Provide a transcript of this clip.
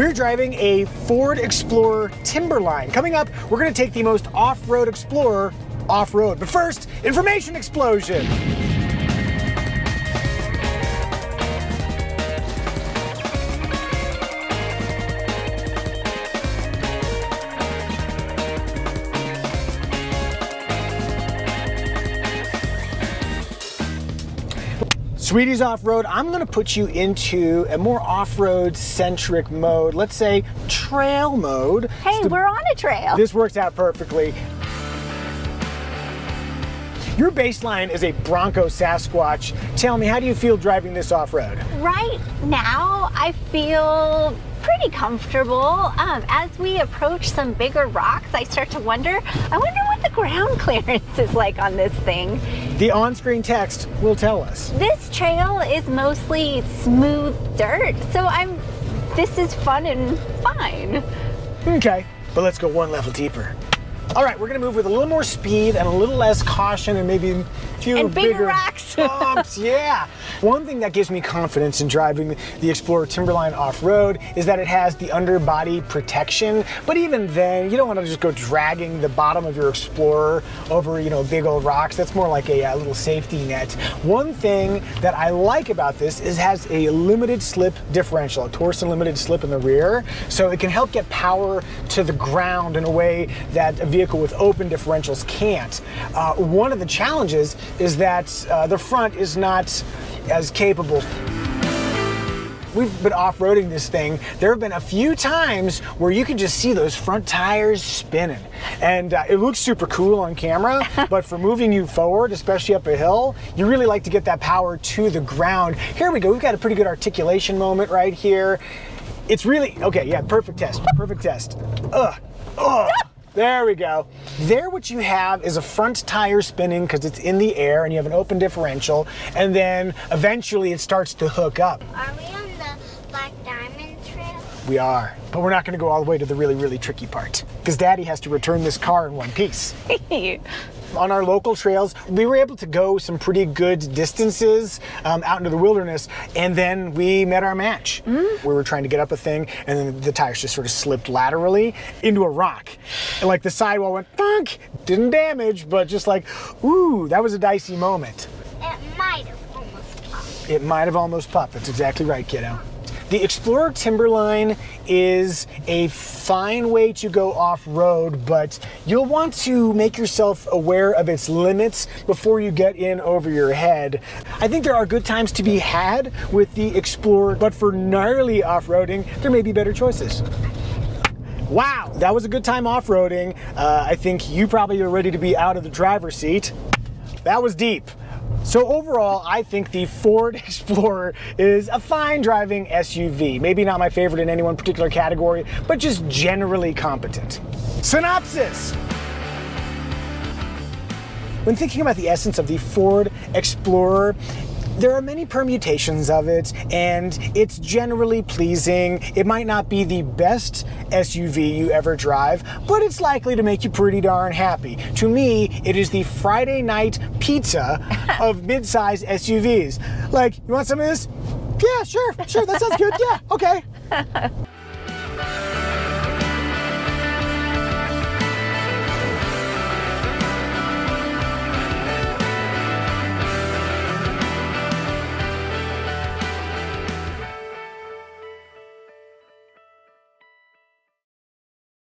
We're driving a Ford Explorer Timberline. Coming up, we're going to take the most off-road Explorer off-road. But first, information explosion. Sweeties Off-Road, I'm gonna put you into a more off-road centric mode, let's say trail mode. Hey, we're on a trail. This works out perfectly. Your baseline is a Bronco Sasquatch. Tell me, how do you feel driving this off-road? Right now, I feel pretty comfortable. As we approach some bigger rocks, I start to wonder what the ground clearance is like on this thing. The on-screen text will tell us. This trail is mostly smooth dirt, so this is fun and fine. Okay, but let's go one level deeper. All right, we're gonna move with a little more speed and a little less caution and maybe a few bigger rocks. Bumps, yeah. One thing that gives me confidence in driving the Explorer Timberline off-road is that it has the underbody protection. But even then, you don't want to just go dragging the bottom of your Explorer over, big old rocks. That's more like a little safety net. One thing that I like about this is it has a limited slip differential, a torsion limited slip in the rear. So it can help get power to the ground in a way that a vehicle with open differentials can't. One of the challenges is that the front is not as capable. We've been off-roading this thing. There have been a few times where you can just see those front tires spinning. And it looks super cool on camera, but for moving you forward, especially up a hill, you really like to get that power to the ground. Here we go, we've got a pretty good articulation moment right here. It's really, okay, yeah, perfect test, perfect test. There we go. There what you have is a front tire spinning because it's in the air and you have an open differential, and then eventually it starts to hook up. Are we on the Black Diamond Trail? We are, but we're not going to go all the way to the really, really tricky part because Daddy has to return this car in one piece. On our local trails, we were able to go some pretty good distances out into the wilderness, and then we met our match. We were trying to get up a thing, and then the tires just sort of slipped laterally into a rock. And like the sidewall went thunk, didn't damage, but just like, ooh, that was a dicey moment. It might have almost popped. It might have almost popped. That's exactly right, kiddo. The Explorer Timberline is a fine way to go off-road, but you'll want to make yourself aware of its limits before you get in over your head. I think there are good times to be had with the Explorer, but for gnarly off-roading, there may be better choices. Wow, that was a good time off-roading. I think you probably are ready to be out of the driver's seat. That was deep. So overall, I think the Ford Explorer is a fine driving SUV. Maybe not my favorite in any one particular category, but just generally competent. Synopsis! When thinking about the essence of the Ford Explorer, there are many permutations of it, and it's generally pleasing. It might not be the best SUV you ever drive, but it's likely to make you pretty darn happy. To me, it is the Friday night pizza of mid-size SUVs. Like, you want some of this? Yeah, sure, that sounds good, yeah, okay.